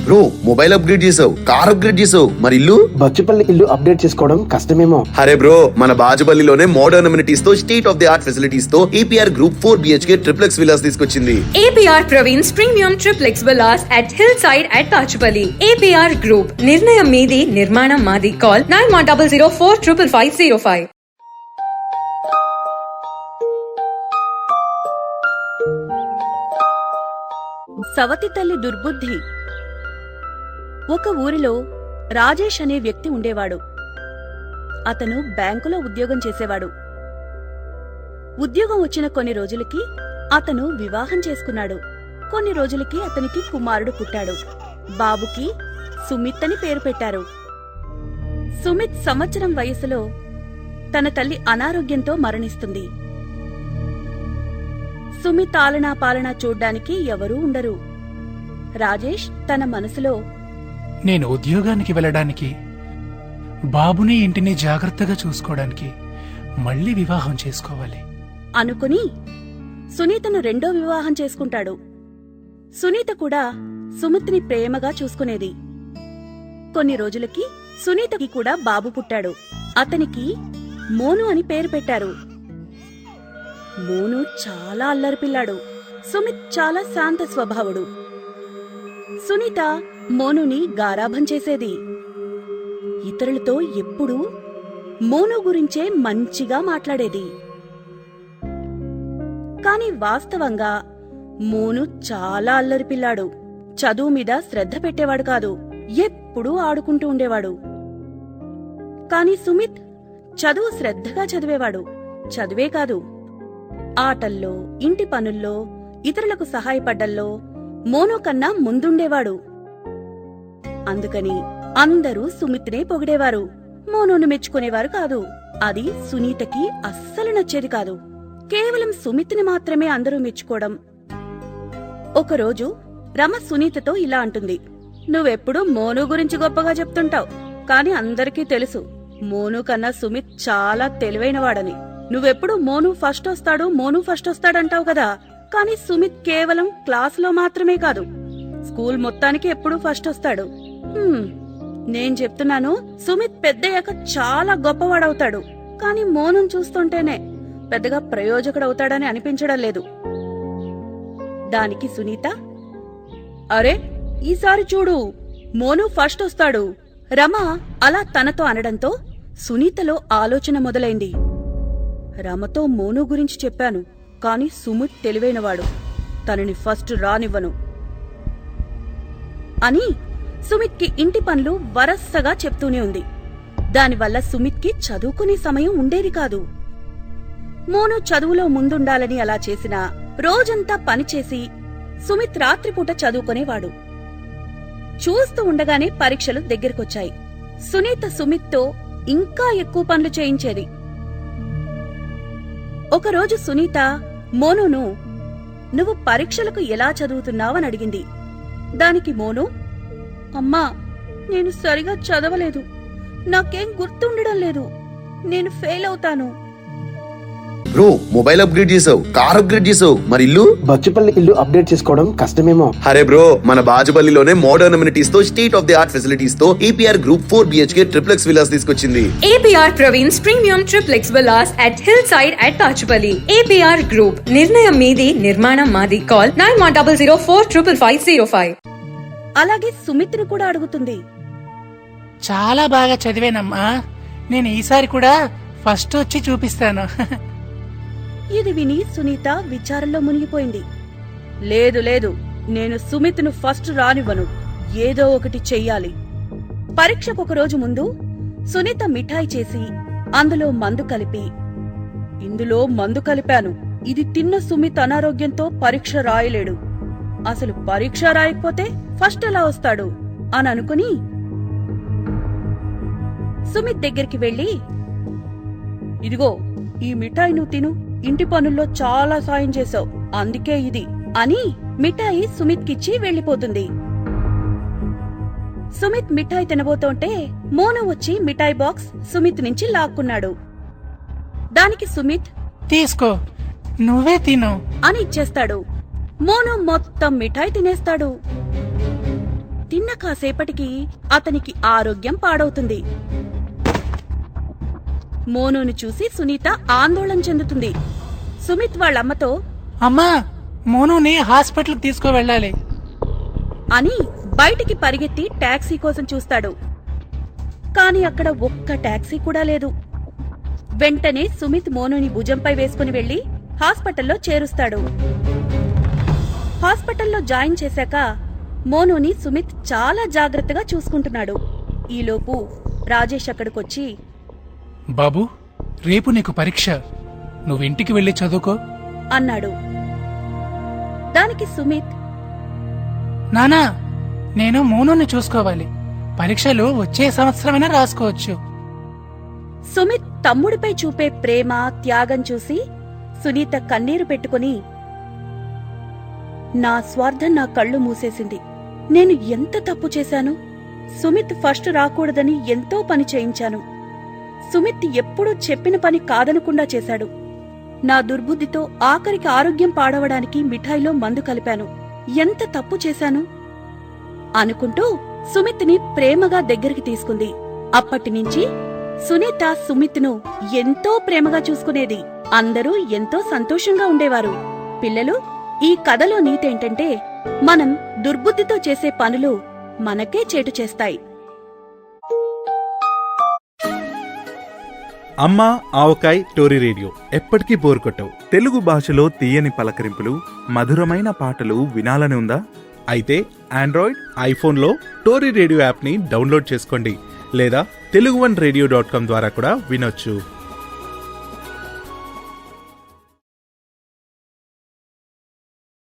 Bro mobile upgrade చేసావు, car upgrade చేసావు, మరి ఇల్లు? బచ్చుపల్లి ఇల్లు అప్డేట్ చేసుకోవడం కష్టమేమో. అరే బ్రో, మన బాజుపల్లిలోనే మోడర్న్ అమ్యూనిటీస్ తో, state of the art facilities తో APR Group 4 BHK triplex villas తీసుకొచ్చింది. APR Praveen's Premium Triplex Villas at Hillside at Bachupalli. APR Group, నిర్ణయం మీది, నిర్మాణం మాది. Call 9100455505. సవతి తల్లి దుర్బుద్ధి. ఒక ఊరిలో రాజేష్ అనే వ్యక్తి ఉండేవాడు. అతను బ్యాంకులో ఉద్యోగం చేసేవాడు. ఉద్యోగం వచ్చిన కొన్ని రోజులకి అతను వివాహం చేసుకున్నాడు. కొన్ని రోజులకి అతనికి కుమారుడు పుట్టాడు. బాబుకి సుమిత్ అని పేరు పెట్టారు. సుమిత్ సంవత్సరం వయసులో తన తల్లి అనారోగ్యంతో మరణిస్తుంది. సుమిత్ ఆలనా పాలనా చూడ్డానికి ఎవరూ ఉండరు. రాజేష్ తన మనసులో, నేను ఉద్యోగానికి వెళ్ళడానికి, బాబుని ఇంటిని జాగ్రత్తగా చూసుకోవడానికి మళ్ళీ వివాహం చేసుకోవాలి అనుకుని సునీతను రెండో వివాహం చేసుకుంటాడు. సునీత కూడా సుమిత్ని ప్రేమగా చూసుకునేది. కొన్ని రోజులకి సునీతకి కూడా బాబు పుట్టాడు. అతనికి మోను అని పేరు పెట్టారు. మోను చాలా అల్లరిపిల్లాడు. సుమిత్ చాలా శాంత స్వభావుడు. సునీత మోనుని గారాభం చేసేది. ఇతరులతో ఎప్పుడూ మోను గురించే మంచిగా మాట్లాడేది. కాని వాస్తవంగా మోను చాలా అల్లరిపిల్లాడు. చదువు మీద శ్రద్ధ పెట్టేవాడు కాదు. ఎప్పుడూ ఆడుకుంటూ ఉండేవాడు. కాని సుమిత్ చదువు శ్రద్ధగా చదివేవాడు. చదివే కాదు, ఆటల్లో, ఇంటి పనుల్లో, ఇతరులకు సహాయపడ్డంలో మోను కన్నా ముందుండేవాడు. అందుకని అందరూ సుమిత్నే పొగిడేవారు, మోనును మెచ్చుకునేవారు కాదు. అది సునీతకి అస్సలు నచ్చేది కాదు. కేవలం సుమిత్ని మాత్రమే అందరూ మెచ్చుకోవడం. ఒకరోజు రమ సునీతతో ఇలా అంటుంది, నువ్వెప్పుడూ మోను గురించి గొప్పగా చెప్తుంటావు, కాని అందరికీ తెలుసు మోను కన్నా సుమిత్ చాలా తెలివైనవాడని. నువ్వెప్పుడు మోను ఫస్ట్ వస్తాడంటావు కదా, కాని సుమిత్ కేవలం క్లాసులో మాత్రమే కాదు, స్కూల్ మొత్తానికి ఎప్పుడూ ఫస్ట్ వస్తాడు. నేను చెప్తున్నాను, సుమిత్ పెద్దయ్యాక చాలా గొప్పవాడవుతాడు, కాని మోనును చూస్తుంటేనే పెద్దగా ప్రయోజకుడవుతాడని అనిపించడం లేదు. దానికి సునీత, అరే ఈసారి చూడు మోను ఫస్ట్ వస్తాడు. రమ అలా తనతో అనడంతో సునీతలో ఆలోచన మొదలైంది. రమతో మోను గురించి చెప్పాను, కాని సుమిత్ తెలివైనవాడు, తనని ఫస్ట్ రానివ్వను అని సుమిత్కి ఇంటి పనులు వరసగా చెప్తూనే ఉంది. దానివల్ల సుమిత్కి చదువుకునే సమయం ఉండేది కాదు. మోను చదువులో ముందుండాలని అలా చేసినా రోజంతా పనిచేసి సుమిత్ రాత్రిపూట చదువుకునేవాడు. చూస్తూ ఉండగానే పరీక్షలు దగ్గరకొచ్చాయి. సునీత సుమిత్తో ఇంకా ఎక్కువ పనులు చేయించేది. ఒకరోజు సునీత మోనును, నువ్వు పరీక్షలకు ఎలా చదువుతున్నావని అడిగింది. దానికి మోను, అమ్మా నేను సరిగా చదవలేదు, నాకేం గుర్తుండడం లేదు, నేను ఫెయిల్ అవుతాను. బ్రో మొబైల్ అప్గ్రేడ్ చేసావు, కార్ అప్గ్రేడ్ చేసావు, మరి ఇల్లు? బచ్చుపల్లి ఇల్లు అప్డేట్ చేసుకోవడం కష్టమేమో. అరే బ్రో, మన బాజుపల్లిలోనే మోడర్న్ అమ్యూనిటీస్ తో, state of the art facilities తో APR Group 4 BHK triplex villas తీసుకొచ్చింది. APR Praveen's Premium Triplex Villas at Hillside at Bachupalli. APR Group, నిర్ణయం మీది, నిర్మాణం మాది. Call 9100455505. అలాగే సుమిత్ని కూడా అడుగుతుంది. చాలా బాగా చదివానమ్మా, నేను ఈసారి కూడా ఫస్ట్ వచ్చి చూపిస్తాను. ఇది విని సునీత విచారంలో మునిగిపోయింది. లేదు లేదు, నేను సుమిత్ను ఫస్ట్ రానివ్వను, ఏదో ఒకటి చెయ్యాలి. పరీక్షకు రోజు ముందు సునీత మిఠాయి చేసి అందులో మందు కలిపి, ఇందులో మందు కలిపాను, ఇది తిన్న సుమిత్ అనారోగ్యంతో పరీక్ష రాయలేడు, అసలు పరీక్ష రాయకపోతే ఫస్ట్ ఎలా వస్తాడు అని అనుకుని సుమిత్ దగ్గరికి వెళ్లి, ఇదిగో ఈ మిఠాయి నువ్వు తిను, ఇంటి పనుల్లో చాలా సాయం చేశావు, అందుకే ఇది అని మిఠాయి సుమిత్కిచ్చి వెళ్లిపోతుంది. సుమిత్ మిఠాయి తినబోతుంటే మోను వచ్చి మిఠాయి బాక్స్ సుమిత్ నుంచి లాక్కున్నాడు. దానికి సుమిత్, తీసుకో, నువ్వే తిను అని ఇచ్చేస్తాడు. మోను మొత్తం మిఠాయి తినేస్తాడు. తిన్న కాసేపటికి అతనికి ఆరోగ్యం పాడవుతుంది. మోనూను చూసి సునీత ఆందోళన చెందుతుంది. సుమిత్ వాళ్ళమ్మతో అమ్మా, మోనుని హాస్పిటల్కి తీసుకువెళ్ళాలి అని బయటికి పరిగెత్తి టాక్సీ కోసం చూస్తాడు. కాని అక్కడ ఒక్క టాక్సీ కూడా లేదు. వెంటనే సుమిత్ మోనుని భుజంపై వేసుకుని వెళ్లి హాస్పిటల్లో చేరుస్తాడు. హాస్పిటల్లో జాయిన్ చేశాక మోనుని సుమిత్ చాలా జాగ్రత్తగా చూసుకుంటున్నాడు. ఈలోపు రాజేష్ అక్కడికొచ్చి, బాబు, రేపు నీకు పరీక్ష, నువ్వు ఇంటికి వెళ్ళి చదువుకో అన్నాడు. దానికి సుమిత్, నానా, నేను మోనుని చూసుకోవాలి, పరీక్షలు వచ్చే సంవత్సరమైనా రాసుకోవచ్చు. సుమిత్ తమ్ముడిపై చూపే ప్రేమ, త్యాగం చూసి సునీత కన్నీరు పెట్టుకుని, నా స్వార్థం నా కళ్ళు మూసేసింది. నేను ఎంత తప్పు చేశాను. సుమిత్ ఫస్ట్ రాకూడదని ఎంతో పని చేయించాను. సుమిత్ ఎప్పుడూ చెప్పిన పని కాదనకుండా చేశాడు. నా దుర్బుద్ధితో ఆఖరికి ఆరోగ్యం పాడవడానికి మిఠాయిలో మందు కలిపాను. ఎంత తప్పు చేశాను అనుకుంటూ సుమిత్ని ప్రేమగా దగ్గరికి తీసుకుంది. అప్పటినుంచి సునీత సుమిత్ను ఎంతో ప్రేమగా చూసుకునేది. అందరూ ఎంతో సంతోషంగా ఉండేవారు. పిల్లలు, ఈ కథలో నీతేంటంటే, మనం దుర్బుద్ధితో చేసే పనులు మనకే చేటు చేస్తాయి. అమ్మా ఆవకాయ్ టోరీ రేడియో ఎప్పటికీ బోర్ కొట్టవు. తెలుగు భాషలో తీయని పలకరింపులు, మధురమైన పాటలు వినాలని ఉందా? అయితే ఆండ్రాయిడ్, ఐఫోన్లో టోరీ రేడియో యాప్ని డౌన్లోడ్ చేసుకోండి, లేదా teluguoneradio.com ద్వారా కూడా వినొచ్చు.